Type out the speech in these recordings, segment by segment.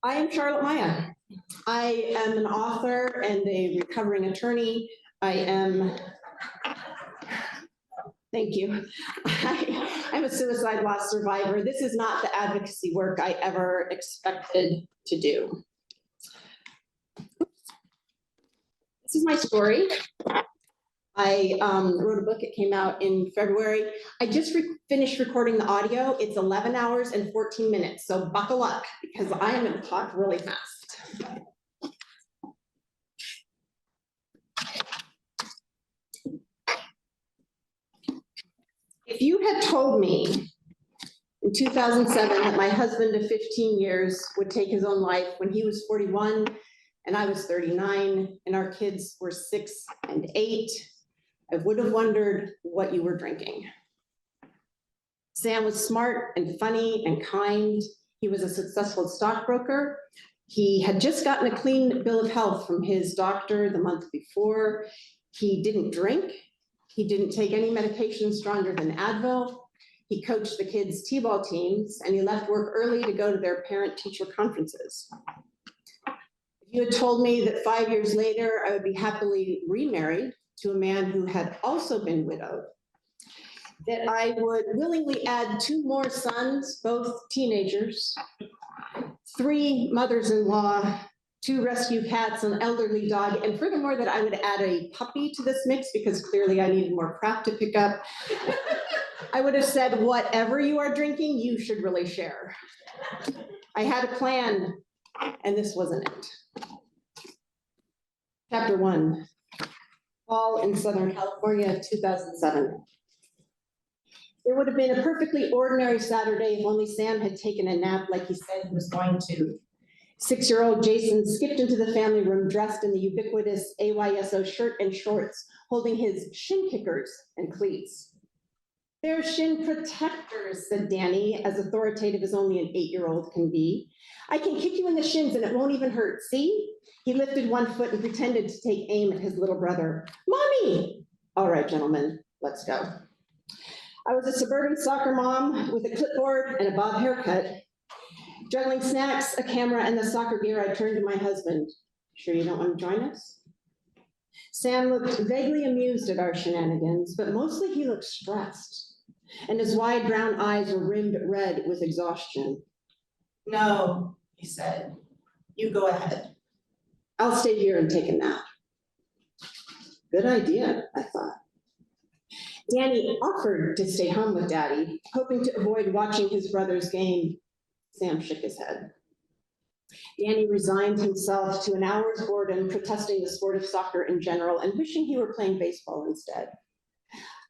I am Charlotte Maya. I am an author and a recovering attorney. Thank you. I'm a suicide loss survivor. This is not the advocacy work I ever expected to do. This is my story. I wrote a book, it came out in February. I just finished recording the audio. It's 11 hours and 14 minutes, so buckle up because I am gonna talk really fast. If you had told me in 2007 that my husband of 15 years would take his own life when he was 41 and I was 39 and our kids were 6 and 8, I would have wondered what you were drinking. Sam was smart and funny and kind. He was a successful stockbroker. He had just gotten a clean bill of health from his doctor the month before. He didn't drink. He didn't take any medication stronger than Advil. He coached the kids' t-ball teams, and he left work early to go to their parent-teacher conferences. If you had told me that 5 years later I would be happily remarried to a man who had also been widowed, that I would willingly add 2 more sons, both teenagers, 3 mothers-in-law, 2 rescue cats, an elderly dog, and furthermore that I would add a puppy to this mix because clearly I needed more crap to pick up, I would have said, whatever you are drinking, you should really share. I had a plan, and this wasn't it. Chapter 1. Fall in Southern California, 2007. It would have been a perfectly ordinary Saturday if only Sam had taken a nap like he said he was going to. 6-year-old Jason skipped into the family room dressed in the ubiquitous AYSO shirt and shorts, holding his shin kickers and cleats. "They're shin protectors," said Danny, as authoritative as only an 8-year-old can be. "I can kick you in the shins and it won't even hurt, see?" He lifted one foot and pretended to take aim at his little brother. "Mommy!" "All right, gentlemen, let's go." I was a suburban soccer mom with a clipboard and a bob haircut. Juggling snacks, a camera, and the soccer gear, I turned to my husband. "Sure you don't want to join us?" Sam looked vaguely amused at our shenanigans, but mostly he looked stressed, and his wide brown eyes were rimmed red with exhaustion. "No," he said. "You go ahead. I'll stay here and take a nap." Good idea, I thought. Danny offered to stay home with Daddy, hoping to avoid watching his brother's game. Sam shook his head. Danny resigned himself to an hour's boredom, protesting the sport of soccer in general and wishing he were playing baseball instead.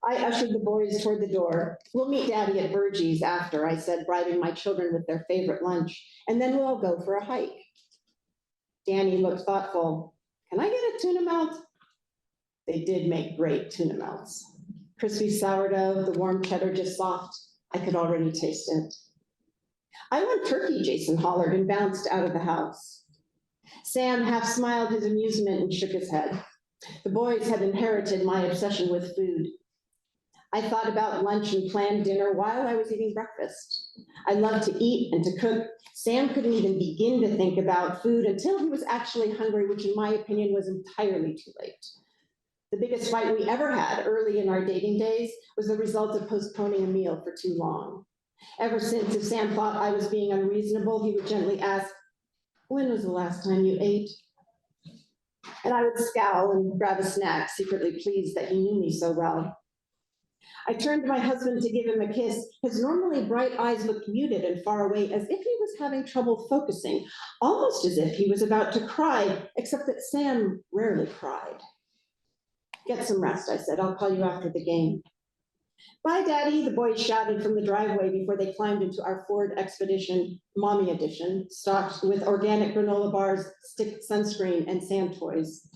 I ushered the boys toward the door. "We'll meet Daddy at Burgie's after," I said, bribing my children with their favorite lunch, "and then we'll all go for a hike." Danny looked thoughtful. "Can I get a tuna melt?" They did make great tuna melts. Crispy sourdough, the warm cheddar just soft. I could already taste it. "I want turkey," Jason hollered and bounced out of the house. Sam half smiled his amusement and shook his head. The boys had inherited my obsession with food. I thought about lunch and planned dinner while I was eating breakfast. I loved to eat and to cook. Sam couldn't even begin to think about food until he was actually hungry, which in my opinion was entirely too late. The biggest fight we ever had early in our dating days was the result of postponing a meal for too long. Ever since, if Sam thought I was being unreasonable, he would gently ask, "When was the last time you ate?" And I would scowl and grab a snack, secretly pleased that he knew me so well. I turned to my husband to give him a kiss. His normally bright eyes looked muted and far away, as if he was having trouble focusing, almost as if he was about to cry, except that Sam rarely cried. "Get some rest," I said. "I'll call you after the game." "Bye, Daddy," the boys shouted from the driveway before they climbed into our Ford Expedition, Mommy Edition, stocked with organic granola bars, stick sunscreen, and sand toys.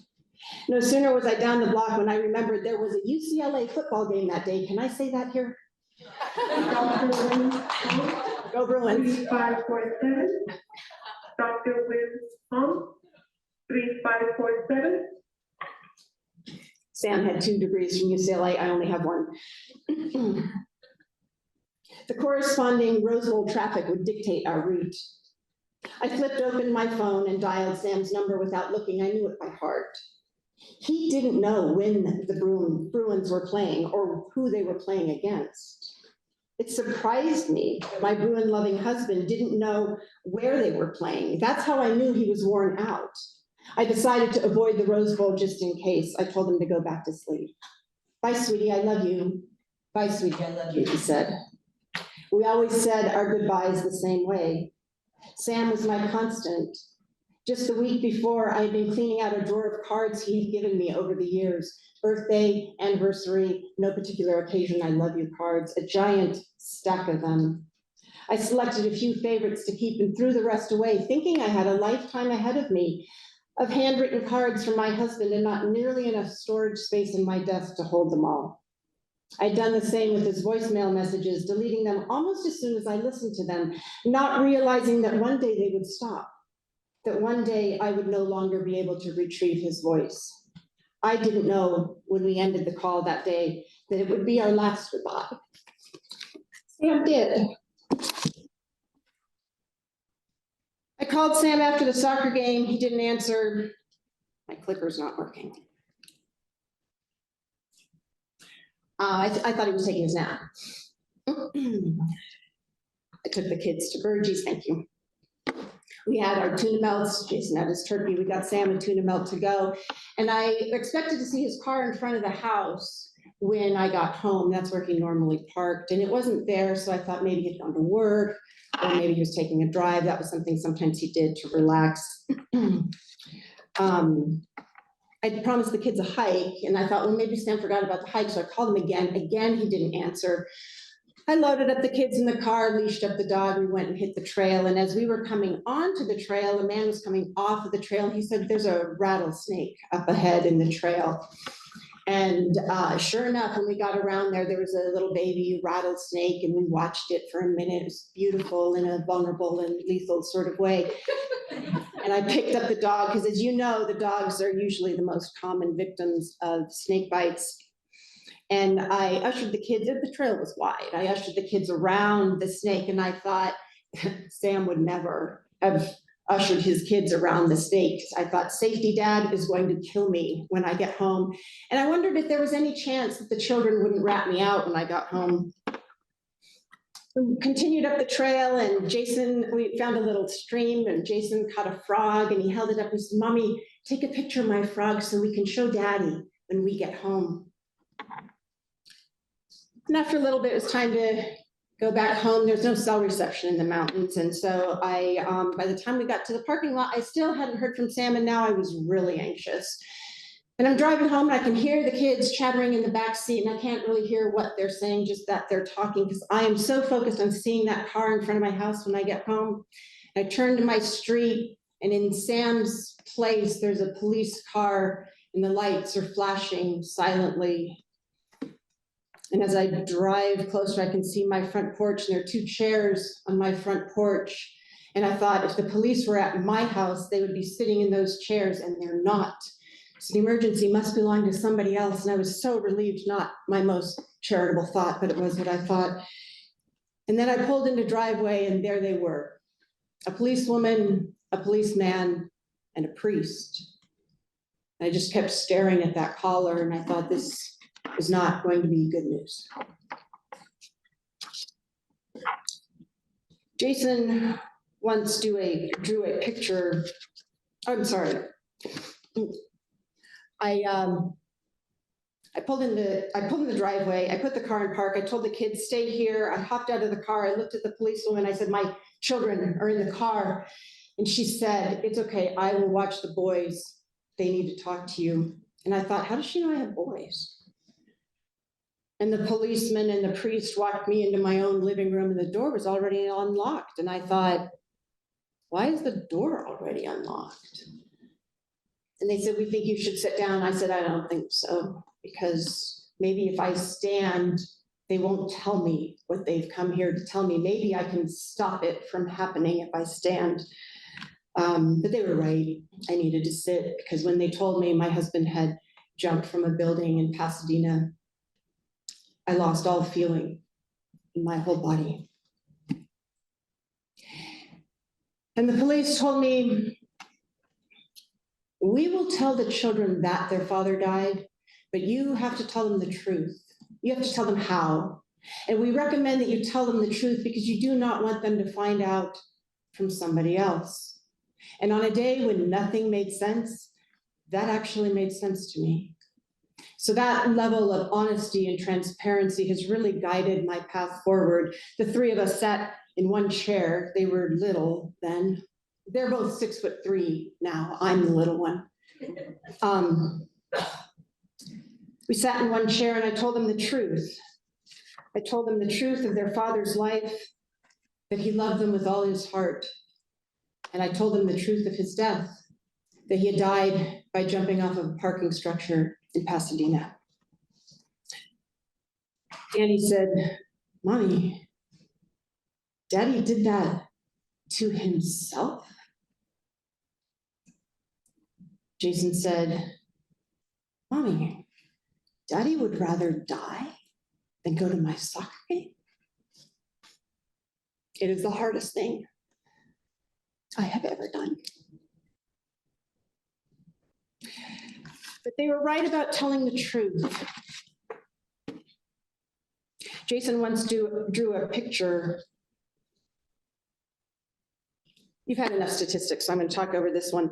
No sooner was I down the block when I remembered there was a UCLA football game that day. Can I say that here? Go Bruins. 3547. Dr. Wills, 3547. Sam had 2 degrees from UCLA, I only have 1. The corresponding Rose Bowl traffic would dictate our route. I flipped open my phone and dialed Sam's number without looking. I knew it by heart. He didn't know when the Bruins were playing or who they were playing against. It surprised me that my Bruin-loving husband didn't know where they were playing. That's how I knew he was worn out. I decided to avoid the Rose Bowl just in case. I told him to go back to sleep. Bye, sweetie, I love you. Bye, sweetie, I love you, he said. We always said our goodbyes the same way. Sam was my constant. Just the week before, I had been cleaning out a drawer of cards he had given me over the years. Birthday, anniversary, no particular occasion, I love you cards, a giant stack of them. I selected a few favorites to keep and threw the rest away, thinking I had a lifetime ahead of me of handwritten cards from my husband and not nearly enough storage space in my desk to hold them all. I'd done the same with his voicemail messages, deleting them almost as soon as I listened to them, not realizing that one day they would stop, that one day I would no longer be able to retrieve his voice. I didn't know when we ended the call that day that it would be our last goodbye. Sam did. I called Sam after the soccer game. He didn't answer. My clicker's not working. I thought he was taking his nap. I took the kids to Burgie's, thank you. We had our tuna melts, Jason had his turkey, we got Sam a tuna melt to go. And I expected to see his car in front of the house when I got home. That's where he normally parked, and it wasn't there, so I thought maybe he'd gone to work, or maybe he was taking a drive. That was something sometimes he did to relax. I promised the kids a hike, and I thought, well, maybe Sam forgot about the hike, so I called him again. Again, he didn't answer. I loaded up the kids in the car, leashed up the dog, we went and hit the trail, and as we were coming onto the trail, a man was coming off of the trail, and he said, there's a rattlesnake up ahead in the trail. And sure enough, when we got around there, there was a little baby rattlesnake, and we watched it for a minute. It was beautiful in a vulnerable and lethal sort of way. And I picked up the dog, because as you know, the dogs are usually the most common victims of snake bites. And I ushered the kids, the trail was wide, I ushered the kids around the snake, and I thought Sam would never have ushered his kids around the snake. I thought, safety dad is going to kill me when I get home. And I wondered if there was any chance that the children wouldn't rat me out when I got home. We continued up the trail, and we found a little stream, and Jason caught a frog, and he held it up and said, Mommy, take a picture of my frog so we can show Daddy when we get home. And after a little bit, it was time to go back home. There's no cell reception in the mountains, and so by the time we got to the parking lot, I still hadn't heard from Sam, and now I was really anxious. And I'm driving home, and I can hear the kids chattering in the back seat, and I can't really hear what they're saying, just that they're talking, because I am so focused on seeing that car in front of my house when I get home. I turn to my street, and in Sam's place, there's a police car, and the lights are flashing silently. And as I drive closer, I can see my front porch, and there are 2 chairs on my front porch. And I thought, if the police were at my house, they would be sitting in those chairs, and they're not. So the emergency must belong to somebody else. And I was so relieved, not my most charitable thought, but it was what I thought. And then I pulled into driveway, and there they were. A policewoman, a policeman, and a priest. And I just kept staring at that collar, and I thought, this is not going to be good news. Jason once drew a picture. I'm sorry. I pulled in the driveway. I put the car in park. I told the kids, stay here. I hopped out of the car. I looked at the policewoman. I said, my children are in the car. And she said, it's okay. I will watch the boys. They need to talk to you. And I thought, how does she know I have boys? And the policeman and the priest walked me into my own living room, and the door was already unlocked. And I thought, why is the door already unlocked? And they said, we think you should sit down. I said, I don't think so, because maybe if I stand, they won't tell me what they've come here to tell me. Maybe I can stop it from happening if I stand. But they were right. I needed to sit, because when they told me my husband had jumped from a building in Pasadena, I lost all feeling in my whole body. And the police told me, we will tell the children that their father died, but you have to tell them the truth. You have to tell them how. And we recommend that you tell them the truth because you do not want them to find out from somebody else. And on a day when nothing made sense, that actually made sense to me. So that level of honesty and transparency has really guided my path forward. The three of us sat in one chair. They were little then. They're both 6'3" now. I'm the little one. We sat in one chair and I told them the truth. I told them the truth of their father's life, that he loved them with all his heart. And I told them the truth of his death, that he had died by jumping off of a parking structure in Pasadena. Danny said, Mommy, Daddy did that to himself? Jason said, Mommy, Daddy would rather die than go to my soccer game? It is the hardest thing I have ever done. But they were right about telling the truth. Jason once drew a picture. You've had enough statistics, so I'm going to talk over this one.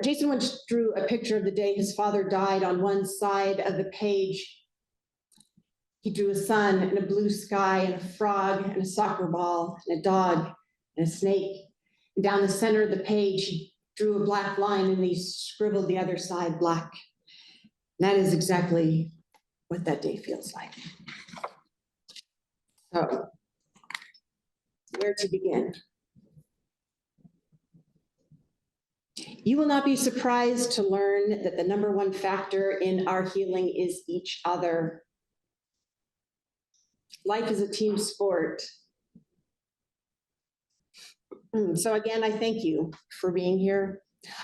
Jason once drew a picture of the day his father died. On one side of the page, he drew a sun and a blue sky and a frog and a soccer ball and a dog and a snake. And down the center of the page, he drew a black line and he scribbled the other side black. And that is exactly what that day feels like. So, where to begin? You will not be surprised to learn that the number one factor in our healing is each other. Life is a team sport. So again, I thank you for being here.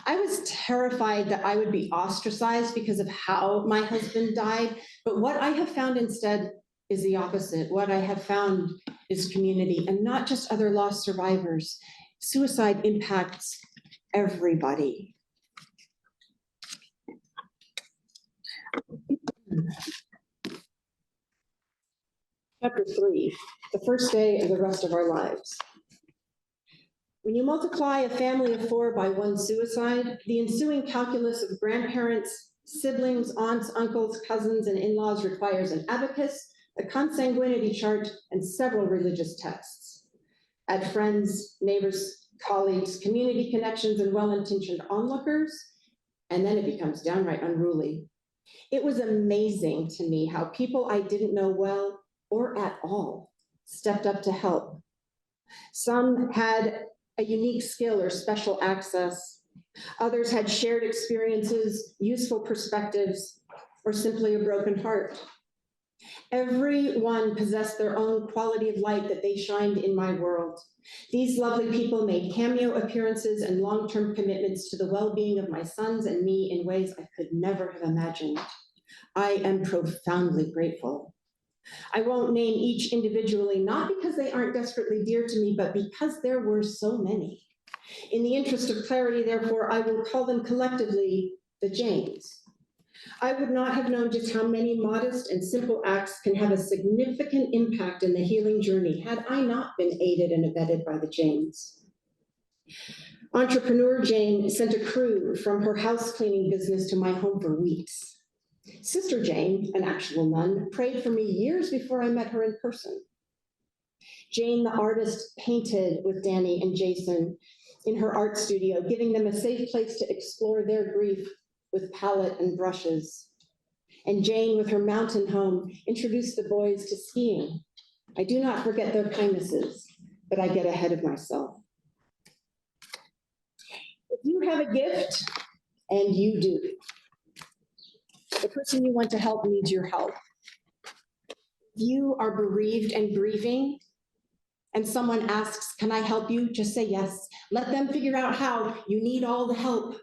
I was terrified that I would be ostracized because of how my husband died, but what I have found instead is the opposite. What I have found is community, and not just other lost survivors. Suicide impacts everybody. Chapter 3, the first day of the rest of our lives. When you multiply a family of 4 by one suicide, the ensuing calculus of grandparents, siblings, aunts, uncles, cousins, and in-laws requires an abacus, a consanguinity chart, and several religious texts. Add friends, neighbors, colleagues, community connections, and well-intentioned onlookers, and then it becomes downright unruly. It was amazing to me how people I didn't know well or at all stepped up to help. Some had a unique skill or special access. Others had shared experiences, useful perspectives, or simply a broken heart. Everyone possessed their own quality of light that they shined in my world. These lovely people made cameo appearances and long-term commitments to the well-being of my sons and me in ways I could never have imagined. I am profoundly grateful. I won't name each individually, not because they aren't desperately dear to me, but because there were so many. In the interest of clarity, therefore, I will call them collectively the Janes. I would not have known just how many modest and simple acts can have a significant impact in the healing journey had I not been aided and abetted by the Janes. Entrepreneur Jane sent a crew from her house cleaning business to my home for weeks. Sister Jane, an actual nun, prayed for me years before I met her in person. Jane, the artist, painted with Danny and Jason in her art studio, giving them a safe place to explore their grief with palette and brushes. And Jane, with her mountain home, introduced the boys to skiing. I do not forget their kindnesses, but I get ahead of myself. If you have a gift, and you do, the person you want to help needs your help. If you are bereaved and grieving, and someone asks, can I help you? Just say yes. Let them figure out how. You need all the help.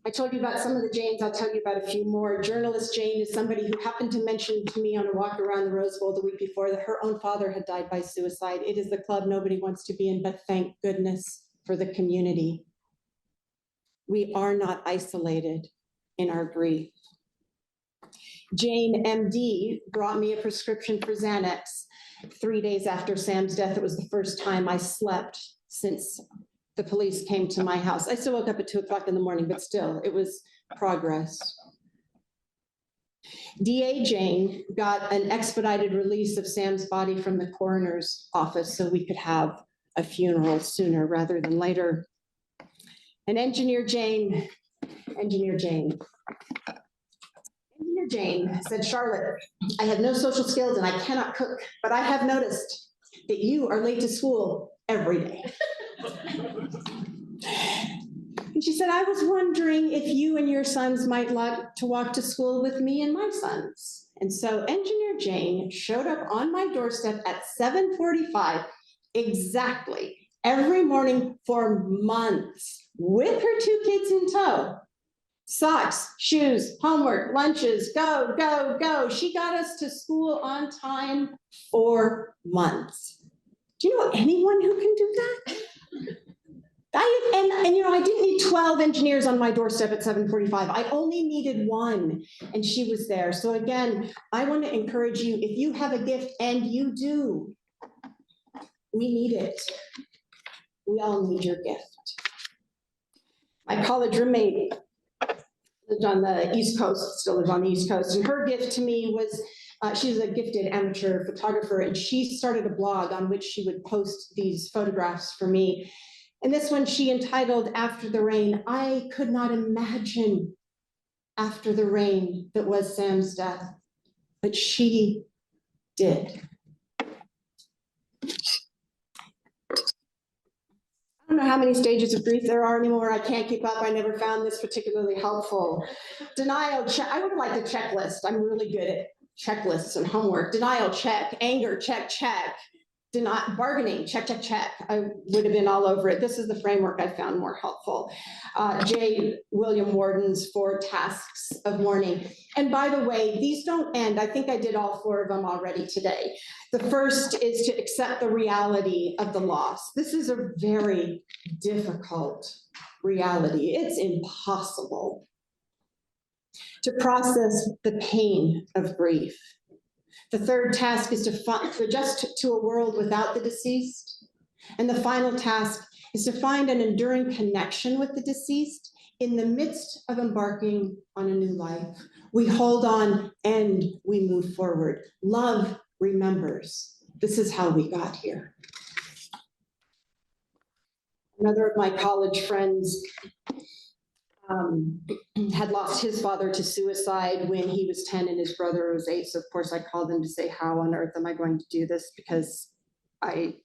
I told you about some of the Janes, I'll tell you about a few more. Journalist Jane is somebody who happened to mention to me on a walk around the Rose Bowl the week before that her own father had died by suicide. It is the club nobody wants to be in, but thank goodness for the community. We are not isolated in our grief. Jane MD brought me a prescription for Xanax 3 days after Sam's death. It was the first time I slept since the police came to my house. I still woke up at 2 o'clock in the morning, but still, it was progress. DA Jane got an expedited release of Sam's body from the coroner's office so we could have a funeral sooner rather than later. And Engineer Jane said, Charlotte, I have no social skills and I cannot cook, but I have noticed that you are late to school every day. And she said, I was wondering if you and your sons might like to walk to school with me and my sons. And so Engineer Jane showed up on my doorstep at 7:45 exactly every morning for months with her 2 kids in tow. Socks, shoes, homework, lunches, go, go, go. She got us to school on time for months. Do you know anyone who can do that? I didn't need 12 engineers on my doorstep at 7:45. I only needed one, and she was there. So again, I want to encourage you, if you have a gift, and you do, we need it. We all need your gift. My college roommate lived on the East Coast, still lives on the East Coast, and her gift to me was, she's a gifted amateur photographer, and she started a blog on which she would post these photographs for me. And this one she entitled After the Rain. I could not imagine after the rain that was Sam's death, but she did. I don't know how many stages of grief there are anymore. I can't keep up. I never found this particularly helpful. Denial, I would like a checklist. I'm really good at checklists and homework. Denial, check. Anger, check, check. Bargaining, check, check, check. I would have been all over it. This is the framework I found more helpful. J. William Worden's 4 tasks of mourning. And by the way, these don't end. I think I did all 4 of them already today. The first is to accept the reality of the loss. This is a very difficult reality. It's impossible to process the pain of grief. The third task is to adjust to a world without the deceased. And the final task is to find an enduring connection with the deceased in the midst of embarking on a new life. We hold on and we move forward. Love remembers. This is how we got here. Another of my college friends had lost his father to suicide when he was 10 and his brother was 8. So of course I called him to say, how on earth am I going to do this? Because I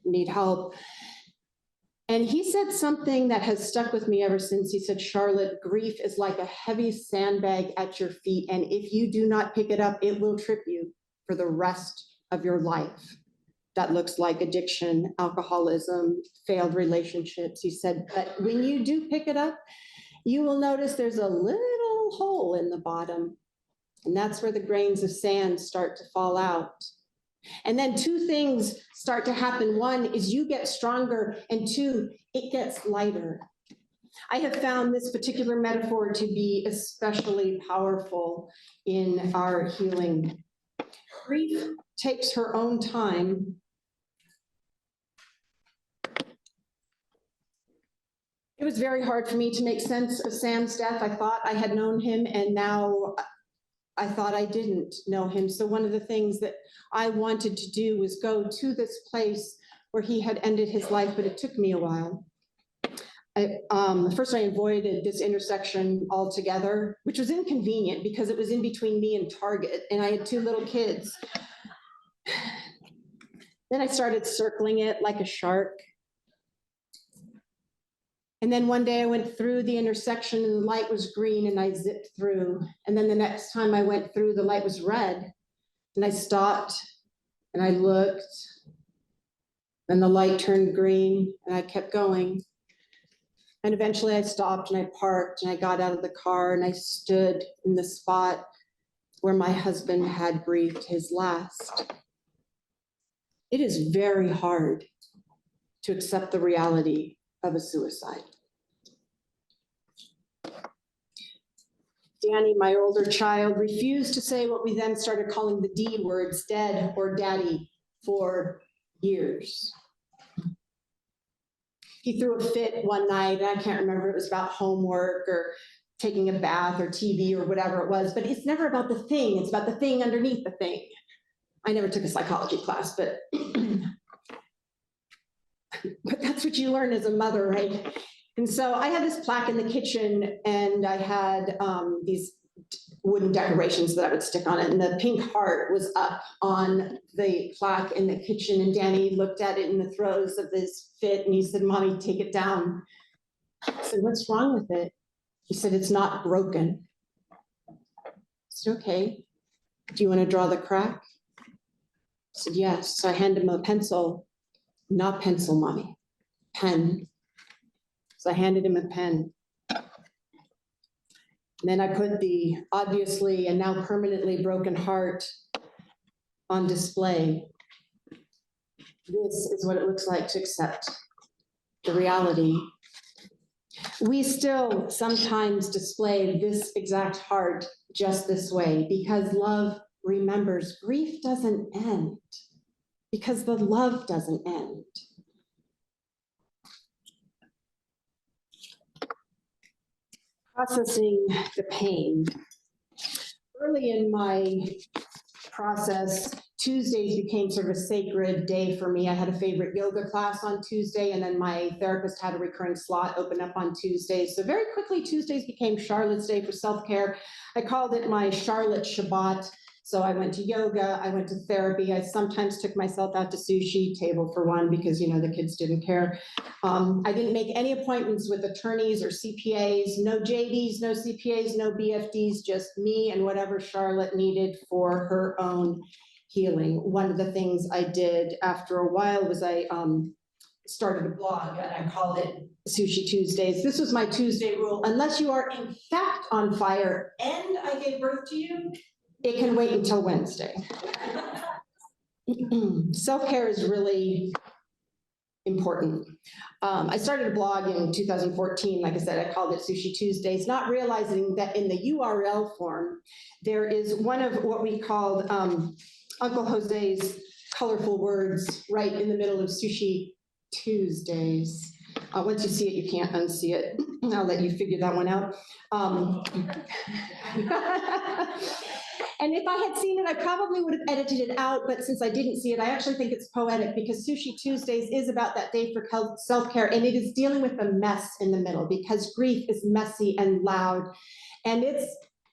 need help. And he said something that has stuck with me ever since. He said, Charlotte, grief is like a heavy sandbag at your feet. And if you do not pick it up, it will trip you for the rest of your life. That looks like addiction, alcoholism, failed relationships. He said, but when you do pick it up, you will notice there's a little hole in the bottom, and that's where the grains of sand start to fall out. And then 2 things start to happen. 1 is you get stronger, and 2, it gets lighter. I have found this particular metaphor to be especially powerful in our healing. Grief takes her own time. It was very hard for me to make sense of Sam's death. I thought I had known him, and now I thought I didn't know him. So one of the things that I wanted to do was go to this place where he had ended his life, but it took me a while. First I avoided this intersection altogether, which was inconvenient because it was in between me and Target, and I had 2 little kids. Then I started circling it like a shark. And then one day I went through the intersection and the light was green and I zipped through. And then the next time I went through, the light was red. And I stopped and I looked and the light turned green and I kept going. And eventually I stopped and I parked and I got out of the car and I stood in the spot where my husband had breathed his last. It is very hard to accept the reality of a suicide. Danny, my older child, refused to say what we then started calling the D words, dead or daddy, for years. He threw a fit one night, and I can't remember, it was about homework or taking a bath or TV or whatever it was, but it's never about the thing, it's about the thing underneath the thing. I never took a psychology class, but that's what you learn as a mother, right? And so I had this plaque in the kitchen and I had these wooden decorations that I would stick on it, and the pink heart was up on the plaque in the kitchen, and Danny looked at it in the throes of this fit and he said, "Mommy, take it down." I said, "What's wrong with it?" He said, "It's not broken." I said, "Okay, do you want to draw the crack?" I said, "Yes." So I handed him a pencil. "Not pencil, Mommy, pen." So I handed him a pen. And then I put the obviously and now permanently broken heart on display. This is what it looks like to accept the reality. We still sometimes display this exact heart just this way because love remembers. Grief doesn't end because the love doesn't end. Processing the pain. Early in my process, Tuesdays became sort of a sacred day for me. I had a favorite yoga class on Tuesday, and then my therapist had a recurring slot open up on Tuesdays. So very quickly, Tuesdays became Charlotte's Day for self-care. I called it my Charlotte Shabbat. So I went to yoga, I went to therapy. I sometimes took myself out to sushi, table for one, because the kids didn't care. I didn't make any appointments with attorneys or CPAs, no JDs, no CPAs, no BFDs, just me and whatever Charlotte needed for her own healing. One of the things I did after a while was I started a blog and I called it Sushi Tuesdays. This was my Tuesday rule. Unless you are in fact on fire and I gave birth to you, it can wait until Wednesday. Self-care is really important. I started a blog in 2014. Like I said, I called it Sushi Tuesdays, not realizing that in the URL form, there is one of what we called Uncle Jose's colorful words right in the middle of Sushi Tuesdays. Once you see it, you can't unsee it. I'll let you figure that one out. And if I had seen it, I probably would have edited it out, but since I didn't see it, I actually think it's poetic because Sushi Tuesdays is about that day for self-care, and it is dealing with the mess in the middle because grief is messy and loud, and it's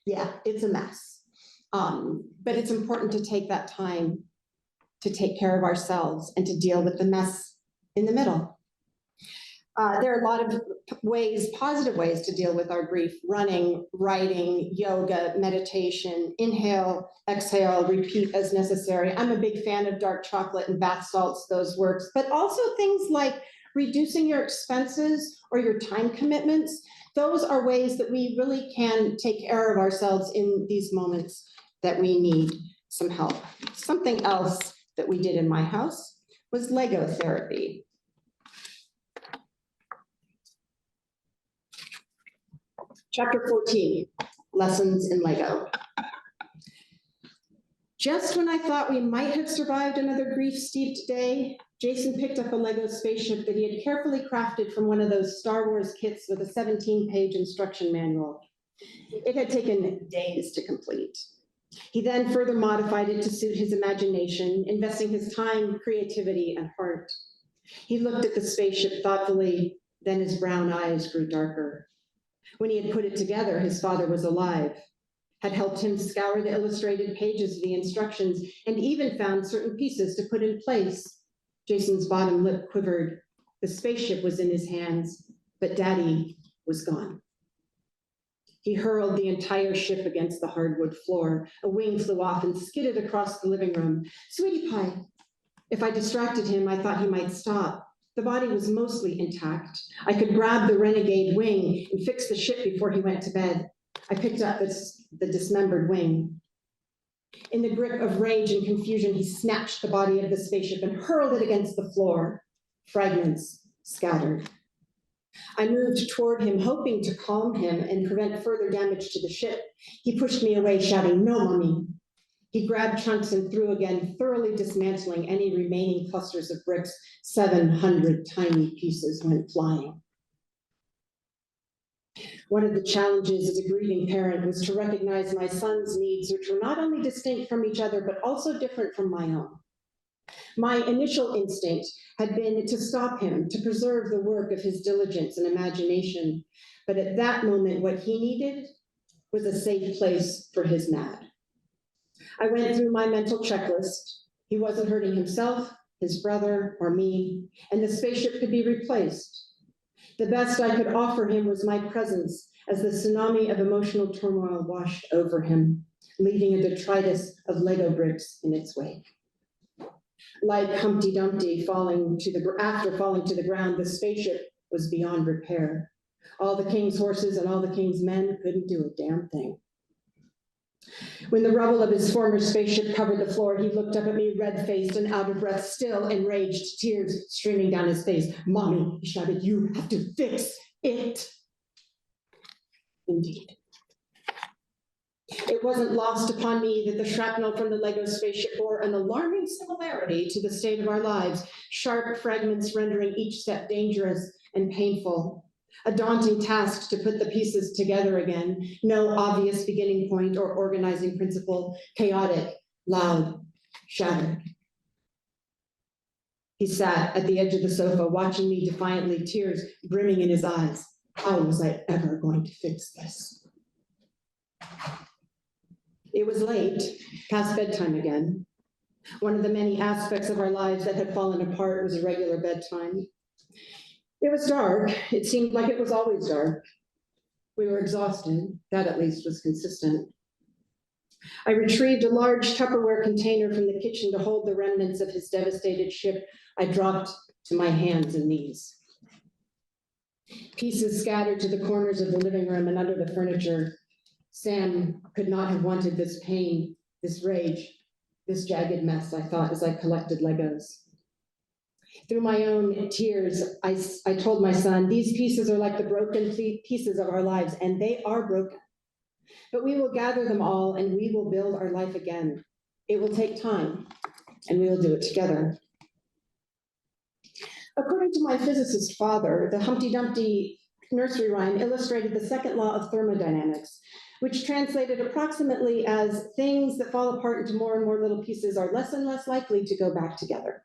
a mess. But it's important to take that time to take care of ourselves and to deal with the mess in the middle. There are a lot of ways, positive ways to deal with our grief: running, writing, yoga, meditation, inhale, exhale, repeat as necessary. I'm a big fan of dark chocolate and bath salts, those works, but also things like reducing your expenses or your time commitments. Those are ways that we really can take care of ourselves in these moments that we need some help. Something else that we did in my house was Lego therapy. Chapter 14, Lessons in Lego. Just when I thought we might have survived another grief-steeped day, Jason picked up a Lego spaceship that he had carefully crafted from one of those Star Wars kits with a 17-page instruction manual. It had taken days to complete. He then further modified it to suit his imagination, investing his time, creativity, and heart. He looked at the spaceship thoughtfully, then his brown eyes grew darker. When he had put it together, his father was alive, had helped him scour the illustrated pages of the instructions, and even found certain pieces to put in place. Jason's bottom lip quivered. The spaceship was in his hands, but Daddy was gone. He hurled the entire ship against the hardwood floor. A wing flew off and skidded across the living room. Sweetie pie. If I distracted him, I thought he might stop. The body was mostly intact. I could grab the renegade wing and fix the ship before he went to bed. I picked up the dismembered wing. In the grip of rage and confusion, he snatched the body of the spaceship and hurled it against the floor. Fragments scattered. I moved toward him, hoping to calm him and prevent further damage to the ship. He pushed me away, shouting, "No, Mommy." He grabbed chunks and threw again, thoroughly dismantling any remaining clusters of bricks. 700 tiny pieces went flying. One of the challenges as a grieving parent was to recognize my son's needs, which were not only distinct from each other, but also different from my own. My initial instinct had been to stop him, to preserve the work of his diligence and imagination. But at that moment, what he needed was a safe place for his mad. I went through my mental checklist. He wasn't hurting himself, his brother, or me, and the spaceship could be replaced. The best I could offer him was my presence as the tsunami of emotional turmoil washed over him, leaving a detritus of Lego bricks in its wake. Like Humpty Dumpty after falling to the ground, the spaceship was beyond repair. All the king's horses and all the king's men couldn't do a damn thing. When the rubble of his former spaceship covered the floor, he looked up at me, red-faced and out of breath, still enraged, tears streaming down his face. "Mommy," he shouted, "you have to fix it." Indeed. It wasn't lost upon me that the shrapnel from the Lego spaceship bore an alarming similarity to the state of our lives, sharp fragments rendering each step dangerous and painful. A daunting task to put the pieces together again, no obvious beginning point or organizing principle, chaotic, loud, shattered. He sat at the edge of the sofa, watching me defiantly, tears brimming in his eyes. How was I ever going to fix this? It was late, past bedtime again. One of the many aspects of our lives that had fallen apart was regular bedtime. It was dark. It seemed like it was always dark. We were exhausted. That at least was consistent. I retrieved a large Tupperware container from the kitchen to hold the remnants of his devastated ship. I dropped to my hands and knees. Pieces scattered to the corners of the living room and under the furniture. Sam could not have wanted this pain, this rage, this jagged mess, I thought, as I collected Legos. Through my own tears, I told my son, "These pieces are like the broken pieces of our lives, and they are broken. But we will gather them all, and we will build our life again. It will take time, and we will do it together." According to my physicist father, the Humpty Dumpty nursery rhyme illustrated the second law of thermodynamics, which translated approximately as things that fall apart into more and more little pieces are less and less likely to go back together.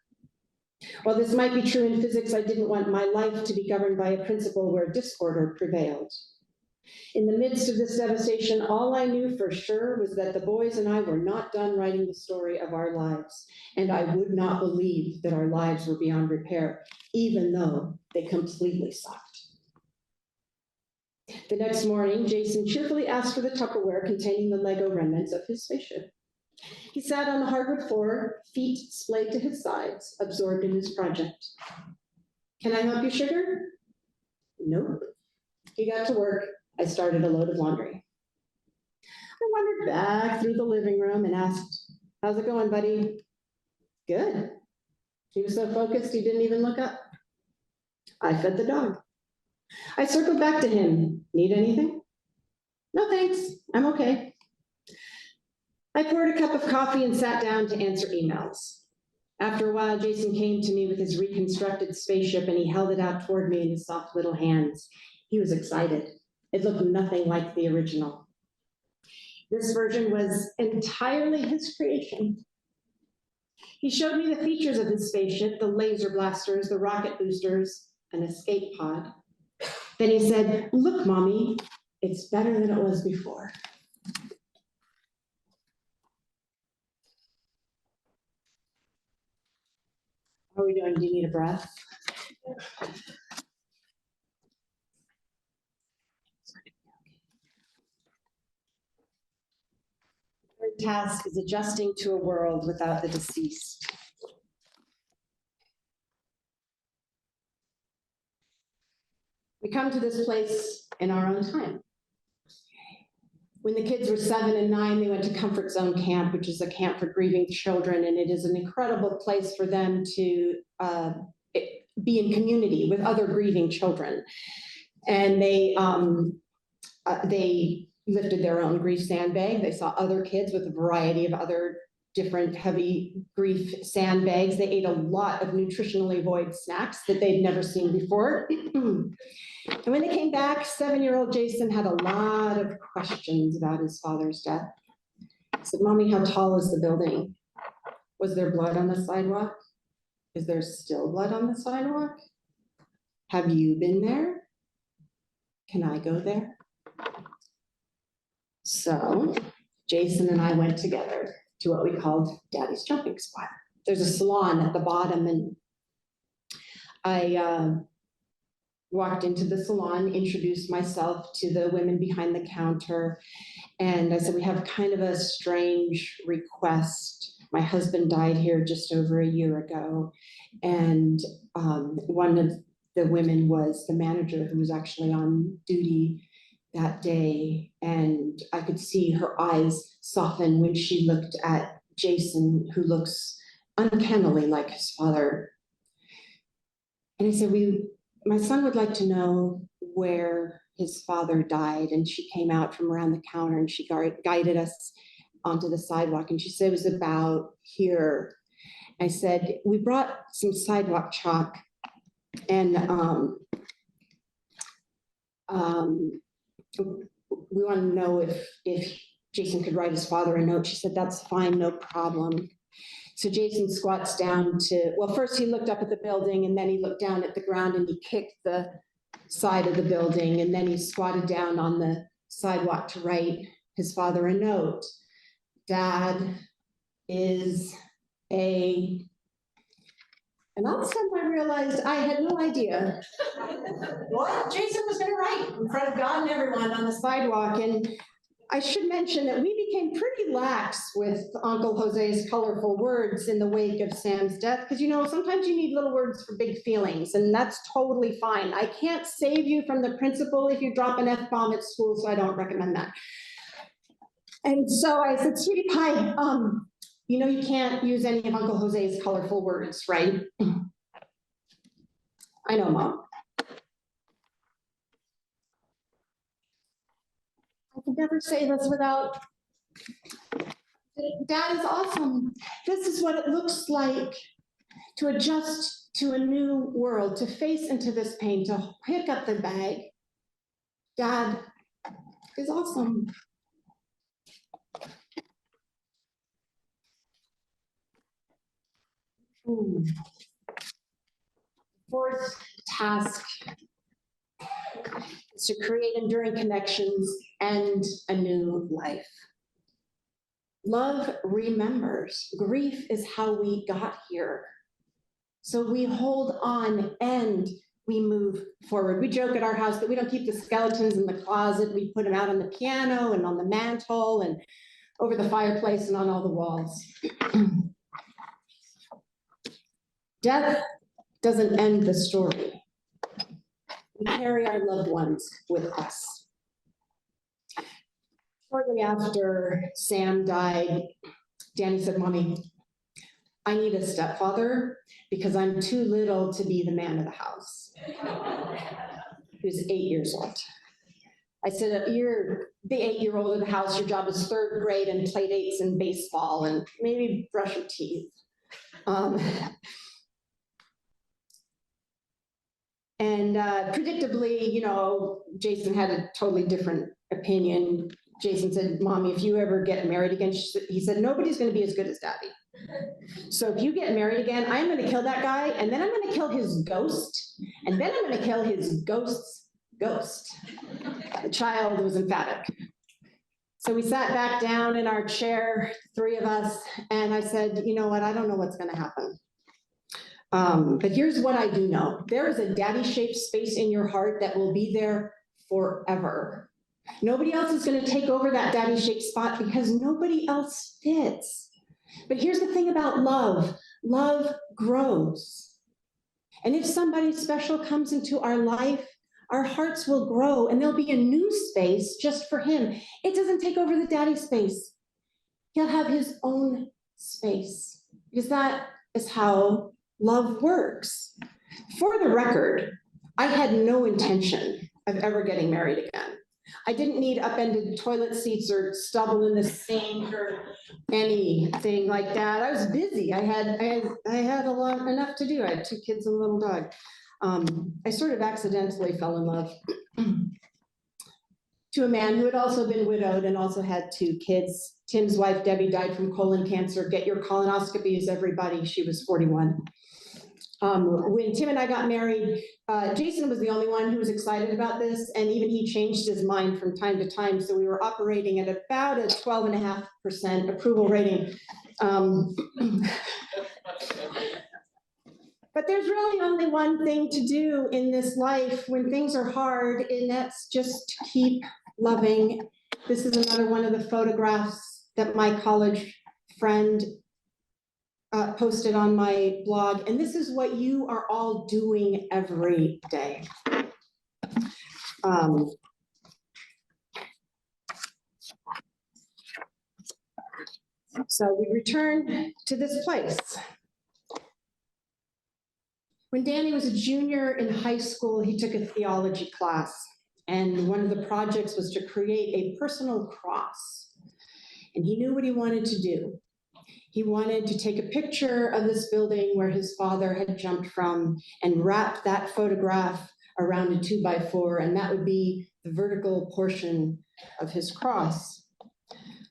While this might be true in physics, I didn't want my life to be governed by a principle where disorder prevailed. In the midst of this devastation, all I knew for sure was that the boys and I were not done writing the story of our lives, and I would not believe that our lives were beyond repair, even though they completely sucked. The next morning, Jason cheerfully asked for the Tupperware containing the Lego remnants of his spaceship. He sat on the hardwood floor, feet splayed to his sides, absorbed in his project. "Can I help you, sugar?" "Nope." He got to work. I started a load of laundry. I wandered back through the living room and asked, "How's it going, buddy?" "Good." He was so focused he didn't even look up. I fed the dog. I circled back to him. "Need anything?" "No, thanks. I'm okay." I poured a cup of coffee and sat down to answer emails. After a while, Jason came to me with his reconstructed spaceship and he held it out toward me in his soft little hands. He was excited. It looked nothing like the original. This version was entirely his creation. He showed me the features of his spaceship, the laser blasters, the rocket boosters, an escape pod. Then he said, "Look, Mommy, it's better than it was before." How are we doing? Do you need a breath? Third task is adjusting to a world without the deceased. We come to this place in our own time. When the kids were 7 and 9, they went to Comfort Zone Camp, which is a camp for grieving children, and it is an incredible place for them to be in community with other grieving children. And they lifted their own grief sandbag. They saw other kids with a variety of other different heavy grief sandbags. They ate a lot of nutritionally void snacks that they'd never seen before. And when they came back, 7-year-old Jason had a lot of questions about his father's death. He said, "Mommy, how tall is the building? Was there blood on the sidewalk? Is there still blood on the sidewalk? Have you been there? Can I go there?" So Jason and I went together to what we called Daddy's Jumping Spot. There's a salon at the bottom, and I walked into the salon, introduced myself to the women behind the counter, and I said, "We have kind of a strange request. My husband died here just over a year ago, and one of the women was the manager who was actually on duty that day, and I could see her eyes soften when she looked at Jason, who looks uncannily like his father." And I said, "My son would like to know where his father died." And she came out from around the counter and she guided us onto the sidewalk, and she said it was about here. I said, "We brought some sidewalk chalk, and we want to know if Jason could write his father a note." She said, "That's fine, no problem." So Jason squats down well, first he looked up at the building, and then he looked down at the ground and he kicked the side of the building, and then he squatted down on the sidewalk to write his father a note. "Dad is a..." And all of a sudden I realized I had no idea what Jason was going to write in front of God and everyone on the sidewalk. And I should mention that we became pretty lax with Uncle Jose's colorful words in the wake of Sam's death, because sometimes you need little words for big feelings, and that's totally fine. I can't save you from the principal if you drop an F-bomb at school, so I don't recommend that. And so I said, "Sweetie pie, you can't use any of Uncle Jose's colorful words, right?" "I know, Mom." I could never say this without... Dad is awesome. This is what it looks like to adjust to a new world, to face into this pain, to pick up the bag. Dad is awesome. Fourth task is to create enduring connections and a new life. Love remembers. Grief is how we got here. So we hold on and we move forward. We joke at our house that we don't keep the skeletons in the closet. We put them out on the piano and on the mantle and over the fireplace and on all the walls. Death doesn't end the story. We carry our loved ones with us. Shortly after Sam died, Danny said, "Mommy, I need a stepfather because I'm too little to be the man of the house." He was 8 years old. I said, "You're the 8-year-old of the house. Your job is 3rd grade and play dates and baseball and maybe brush your teeth." And predictably, Jason had a totally different opinion. Jason said, "Mommy, if you ever get married again," he said, "nobody's going to be as good as Daddy. So if you get married again, I'm going to kill that guy, and then I'm going to kill his ghost, and then I'm going to kill his ghost's ghost." The child was emphatic. So we sat back down in our chair, 3 of us, and I said, "You know what? I don't know what's going to happen. But here's what I do know. There is a daddy-shaped space in your heart that will be there forever. Nobody else is going to take over that daddy-shaped spot because nobody else fits. But here's the thing about love. Love grows. And if somebody special comes into our life, Our hearts will grow and there'll be a new space just for him. It doesn't take over the daddy space. He'll have his own space because that is how love works. For the record, I had no intention of ever getting married again. I didn't need upended toilet seats or stubble in the sink or anything like that. I was busy. I had enough to do. I had 2 kids and a little dog. I sort of accidentally fell in love to a man who had also been widowed and also had 2 kids. Tim's wife, Debbie, died from colon cancer. Get your colonoscopies, everybody. She was 41. When Tim and I got married, Jason was the only one who was excited about this, and even he changed his mind from time to time. So we were operating at about a 12.5% approval rating. But there's really only one thing to do in this life when things are hard, and that's just to keep loving. This is another one of the photographs that my college friend posted on my blog, and this is what you are all doing every day. So we return to this place. When Danny was a junior in high school, he took a theology class, and one of the projects was to create a personal cross, and he knew what he wanted to do. He wanted to take a picture of this building where his father had jumped from and wrap that photograph around a 2x4, and that would be the vertical portion of his cross.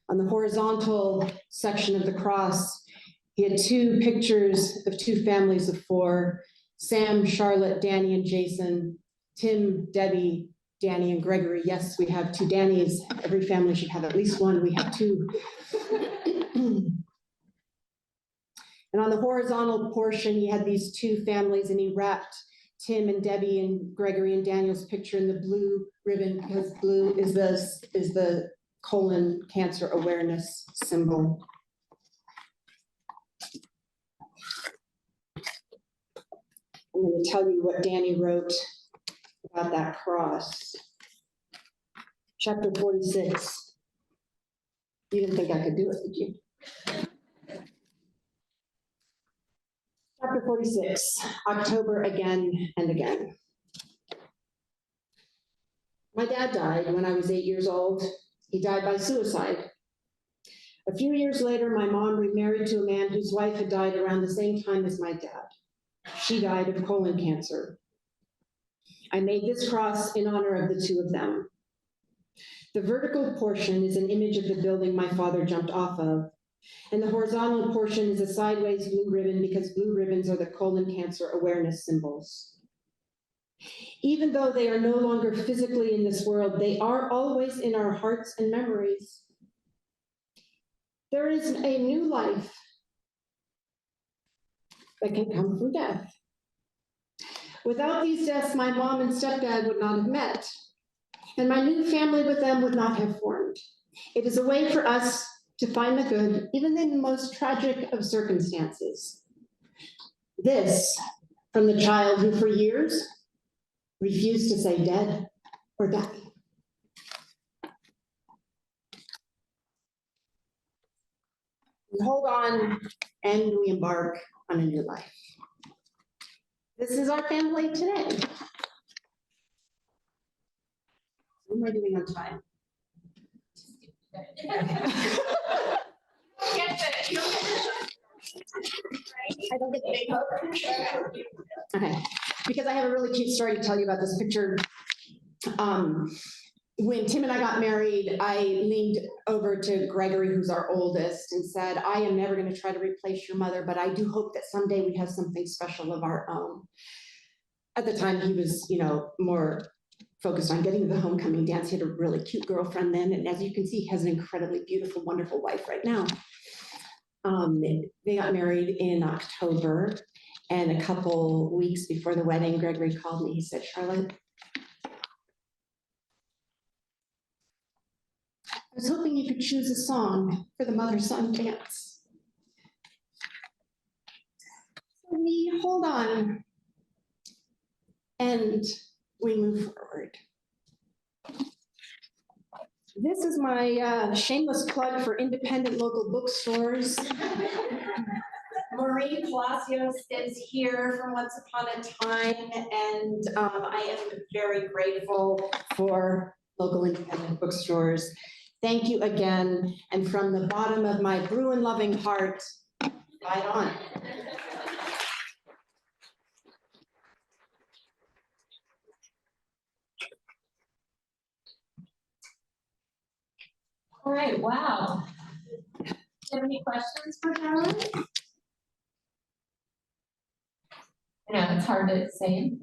On the horizontal section of the cross, he had 2 pictures of 2 families of 4, Sam, Charlotte, Danny, and Jason, Tim, Debbie, Danny, and Gregory. Yes, we have 2 Dannys. Every family should have at least one. We have 2. And on the horizontal portion, he had these 2 families, and he wrapped Tim and Debbie and Gregory and Daniel's picture in the blue ribbon, because blue is the colon cancer awareness symbol. I'm going to tell you what Danny wrote about that cross. Chapter 46. You didn't think I could do it, did you? Chapter 46, October again and again. My dad died when I was 8 years old. He died by suicide. A few years later, my mom remarried to a man whose wife had died around the same time as my dad. She died of colon cancer. I made this cross in honor of the 2 of them. The vertical portion is an image of the building my father jumped off of, and the horizontal portion is a sideways blue ribbon because blue ribbons are the colon cancer awareness symbols. Even though they are no longer physically in this world, they are always in our hearts and memories. There is a new life that can come from death. Without these deaths, my mom and stepdad would not have met, and my new family with them would not have formed. It is a way for us to find the good, even in the most tragic of circumstances. This from the child who for years refused to say dead or die. We hold on and we embark on a new life. This is our family today. What am I doing on time? I don't get the big hook. Okay, because I have a really cute story to tell you about this picture. When Tim and I got married, I leaned over to Gregory, who's our oldest, and said, I am never going to try to replace your mother, but I do hope that someday we have something special of our own. At the time, he was, more focused on getting to the homecoming dance. He had a really cute girlfriend then, and as you can see, he has an incredibly beautiful, wonderful wife right now. They got married in October, and a couple weeks before the wedding, Gregory called me. He said, Charlotte, I was hoping you could choose a song for the mother-son dance. So we hold on, and we move forward. This is my shameless plug for independent local bookstores. Marie Palacios is here from Once Upon a Time, and I am very grateful for local independent bookstores. Thank you again, and from the bottom of my Bruin-loving heart, right on. All right, wow. Do you have any questions for Carolyn? I know, it's hard to say.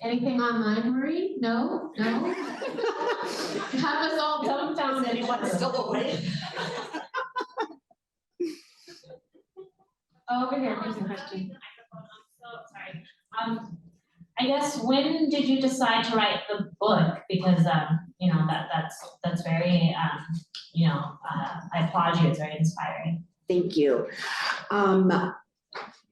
Anything online, Marie? No? No? Have us all dumbfounded. Anyone still awake? Over here, there's a question. Sorry. I guess when did you decide to write the book? Because you know, that's very you know, I applaud you, it's very inspiring. Thank you.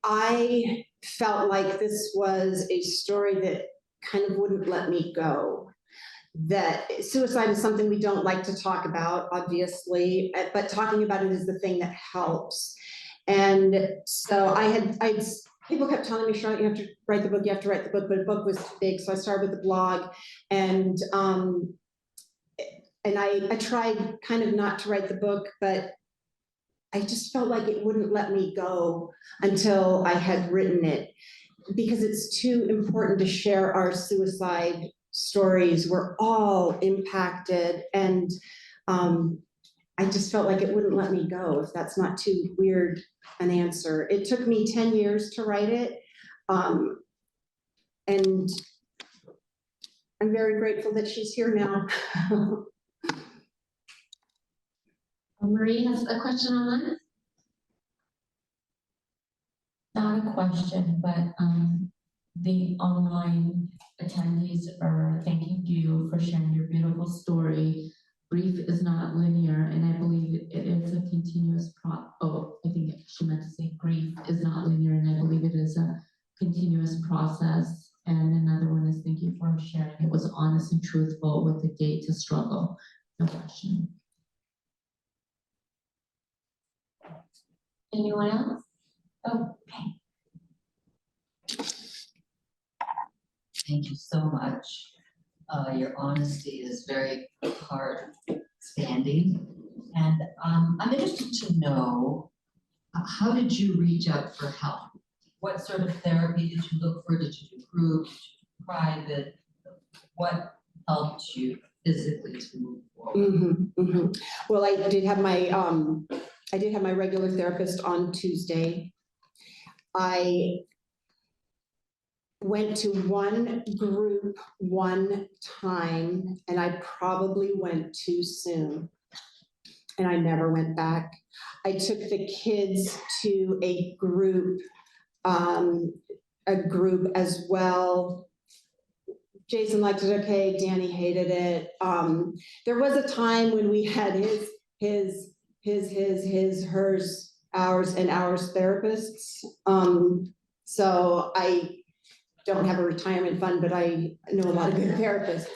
I felt like this was a story that kind of wouldn't let me go. That suicide is something we don't like to talk about, obviously, but talking about it is the thing that helps. And so people kept telling me, Charlotte, you have to write the book, you have to write the book, but the book was too big. So I started with the blog, and I tried kind of not to write the book, but I just felt like it wouldn't let me go until I had written it, because it's too important to share our suicide stories. We're all impacted, and I just felt like it wouldn't let me go, if that's not too weird an answer. It took me 10 years to write it, and I'm very grateful that she's here now. Marie has a question online? Not a question, but the online attendees are thanking you for sharing your beautiful story. Grief is not linear, and I believe it is a continuous I think she meant to say grief is not linear, and I believe it is a continuous process. And another one is thank you for sharing. It was honest and truthful with the date to struggle. No question. Anyone else? Oh, okay. Thank you so much. Your honesty is very heart expanding. And I'm interested to know, how did you reach out for help? What sort of therapy did you look for? Did you do group? Did you do private? What helped you physically to move forward? Well, I did have my regular therapist on Tuesday. I went to one group one time, and I probably went too soon, and I never went back. I took the kids to a group as well. Jason liked it okay, Danny hated it. There was a time when we had hers, ours, and ours therapists. So I don't have a retirement fund, but I know a lot of good therapists.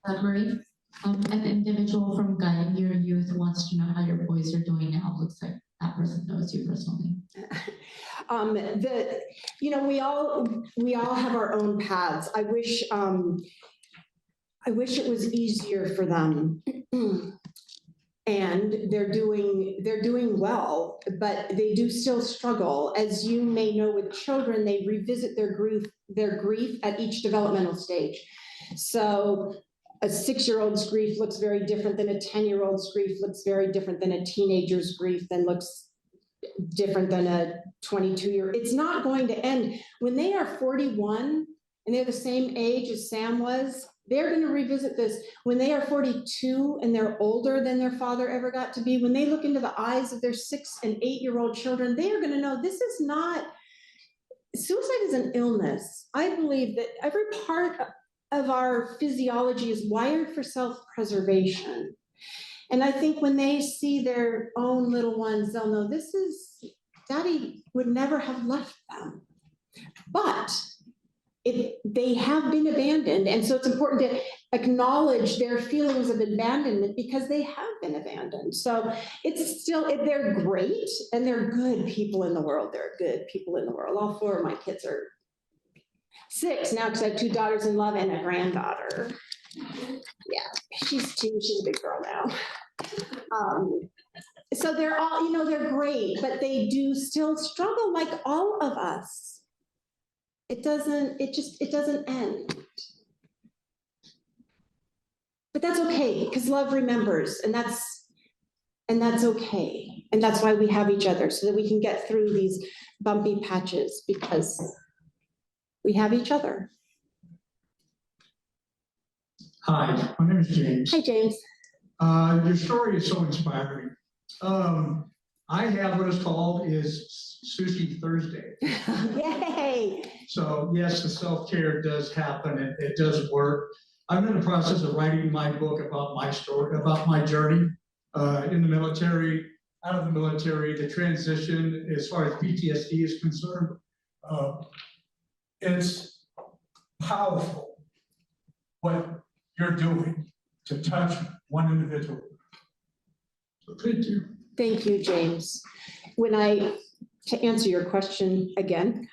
Marie, an individual from Guiding Your Youth wants to know how your boys are doing now. Looks like that person knows you personally. We all have our own paths. I wish it was easier for them. And they're doing well, but they do still struggle. As you may know, with children, they revisit their grief at each developmental stage. So a 6-year-old's grief looks very different than a 10-year-old's grief, looks very different than a teenager's grief, then looks different than a 22-year. It's not going to end. When they are 41 and they're the same age as Sam was, they're going to revisit this. When they are 42 and they're older than their father ever got to be, when they look into the eyes of their 6 and 8-year-old children, they are going to know this is not, suicide is an illness. I believe that every part of our physiology is wired for self-preservation. And I think when they see their own little ones, they'll know this is Daddy would never have left them. But they have been abandoned, and so it's important to acknowledge their feelings of abandonment because they have been abandoned. So it's still, they're great and they're good people in the world. They're good people in the world. All 4 of my kids are 6 now because I have 2 daughters-in-law and a granddaughter. Yeah, she's 2, she's a big girl now. So they're all, they're great, but they do still struggle like all of us. It doesn't end. But that's okay, because love remembers, and that's okay. And that's why we have each other, so that we can get through these bumpy patches, because we have each other. Hi, my name is James. Hi, James. Your story is so inspiring. I have what is called is Sushi Thursday. Yay. So yes, the self-care does happen and it does work. I'm in the process of writing my book about my story, about my journey in the military, out of the military, the transition as far as PTSD is concerned. It's powerful what you're doing to touch one individual. So thank you. Thank you, James. To answer your question again,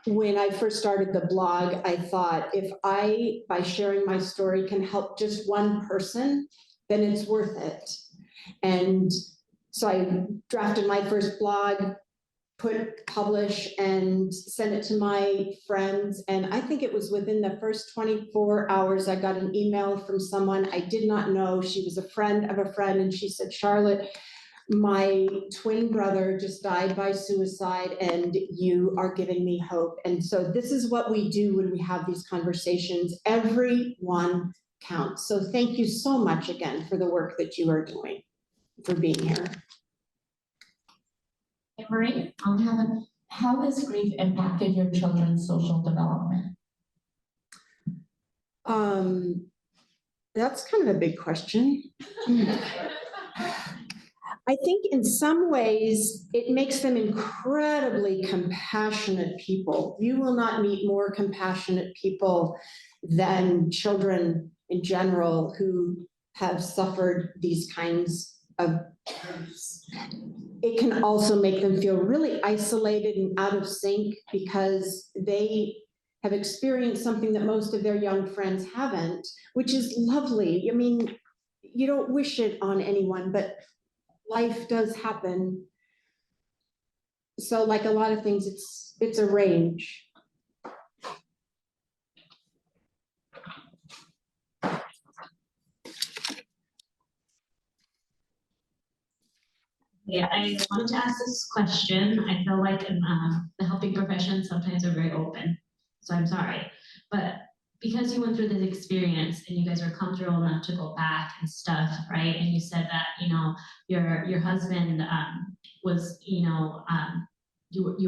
when I first started the blog, I thought if I, by sharing my story, can help just one person, then it's worth it. And so I drafted my first blog, publish, and send it to my friends. And I think it was within the first 24 hours, I got an email from someone I did not know. She was a friend of a friend, and she said, Charlotte, my twin brother just died by suicide and you are giving me hope. And so this is what we do when we have these conversations. Everyone counts. So thank you so much again for the work that you are doing, for being here. Hey, Marie? How has grief impacted your children's social development? That's kind of a big question. I think in some ways, it makes them incredibly compassionate people. You will not meet more compassionate people than children in general who have suffered these kinds of griefs. It can also make them feel really isolated and out of sync because they have experienced something that most of their young friends haven't, which is lovely. I mean, you don't wish it on anyone, but life does happen. So like a lot of things, it's a range. Yeah, I wanted to ask this question. I feel like in the helping profession, sometimes are very open. So I'm sorry, but because you went through this experience and you guys are comfortable enough to go back and stuff, right? And you said that, your husband was, you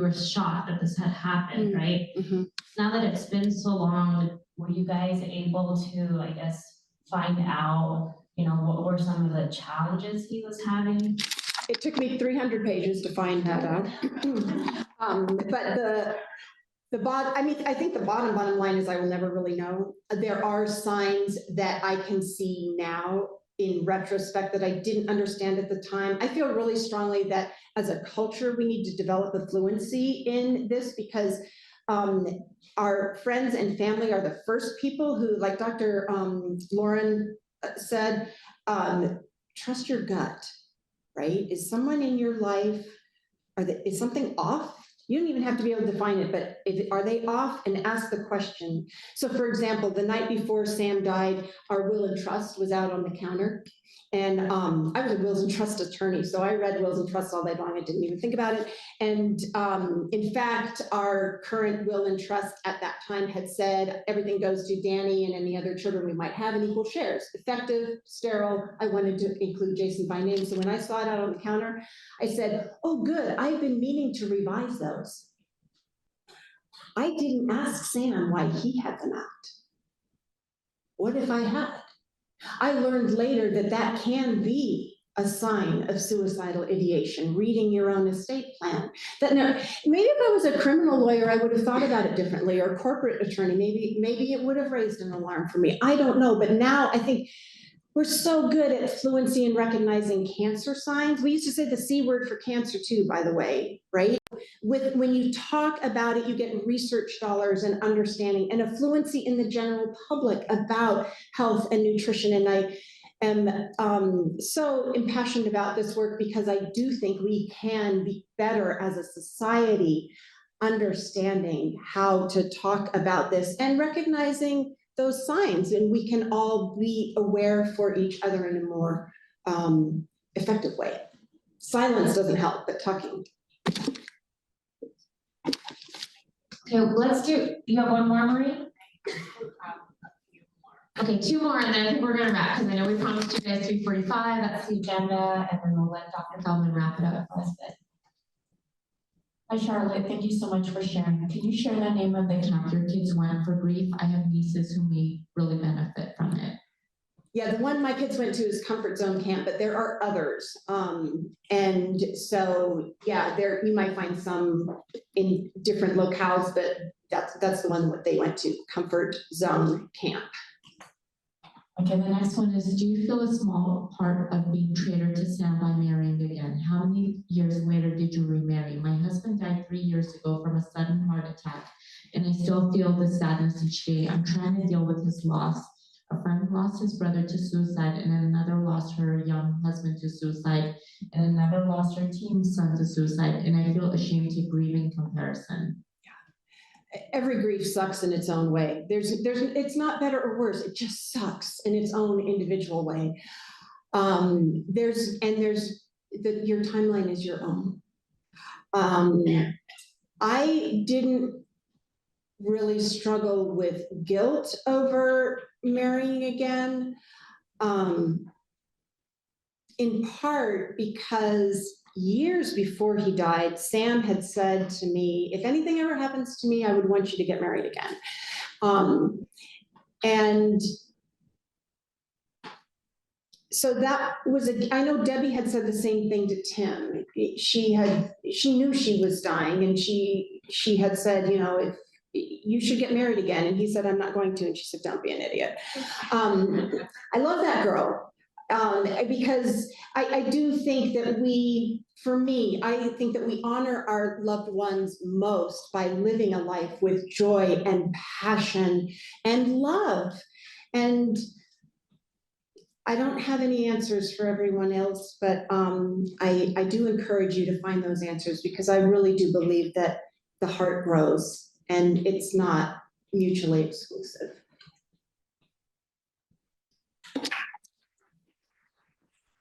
were shocked that this had happened, right? Mm-hmm. Now that it's been so long, were you guys able to, I guess, find out, what were some of the challenges he was having? It took me 300 pages to find that out. But I think the bottom line is I will never really know. There are signs that I can see now in retrospect that I didn't understand at the time. I feel really strongly that as a culture, we need to develop a fluency in this because our friends and family are the first people who, like Dr. Lauren said, trust your gut, right? Is someone in your life, is something off? You don't even have to be able to define it, but are they off? And ask the question. So for example, the night before Sam died, our will and trust was out on the counter. And I was a wills and trust attorney, so I read wills and trusts all day long. I didn't even think about it. And in fact, our current will and trust at that time had said everything goes to Danny and any other children we might have in equal shares. Effective, sterile. I wanted to include Jason by name. So when I saw it out on the counter, I said, oh, good. I've been meaning to revise those. I didn't ask Sam why he had them out. What if I had? I learned later that can be a sign of suicidal ideation, reading your own estate plan. That now, maybe if I was a criminal lawyer, I would have thought about it differently, or a corporate attorney, maybe it would have raised an alarm for me. I don't know, but now I think we're so good at fluency in recognizing cancer signs. We used to say the C word for cancer too, by the way, right? When you talk about it, you get research dollars and understanding and a fluency in the general public about health and nutrition. And I am so impassioned about this work because I do think we can be better as a society understanding how to talk about this and recognizing those signs, and we can all be aware for each other in a more effective way. Silence doesn't help, but talking. Okay, let's do, you have one more, Marie? Okay, 2 more, and then I think we're gonna wrap, because I know we promised you guys 3:45, that's the agenda, and then we'll let Dr. Feldman wrap it up for us. Hi, Charlotte, thank you so much for sharing. Can you share the name of the camp your kids went for grief? I have nieces who may really benefit from it. Yeah, the one my kids went to is Comfort Zone Camp, but there are others. And so, yeah, there, you might find some in different locales, but that's the one that they went to, Comfort Zone Camp. Okay, the next one is, do you feel a small part of being traitor to Sam by marrying again? How many years later did you remarry? My husband died 3 years ago from a sudden heart attack, and I still feel the sadness each day. I'm trying to deal with his loss. A friend lost his brother to suicide, and another lost her young husband to suicide, and another lost her teen son to suicide, and I feel ashamed to grieve in comparison. Every grief sucks in its own way. It's not better or worse. It just sucks in its own individual way. Your timeline is your own. I didn't really struggle with guilt over marrying again. In part because years before he died, Sam had said to me, if anything ever happens to me, I would want you to get married again. And so that was I know Debbie had said the same thing to Tim. She knew she was dying, and she had said, you know, if you should get married again. And he said, I'm not going to. And she said, don't be an idiot. I love that girl. Because I do think that I think that we honor our loved ones most by living a life with joy and passion and love. And I don't have any answers for everyone else, but I do encourage you to find those answers, because I really do believe that the heart grows and it's not mutually exclusive.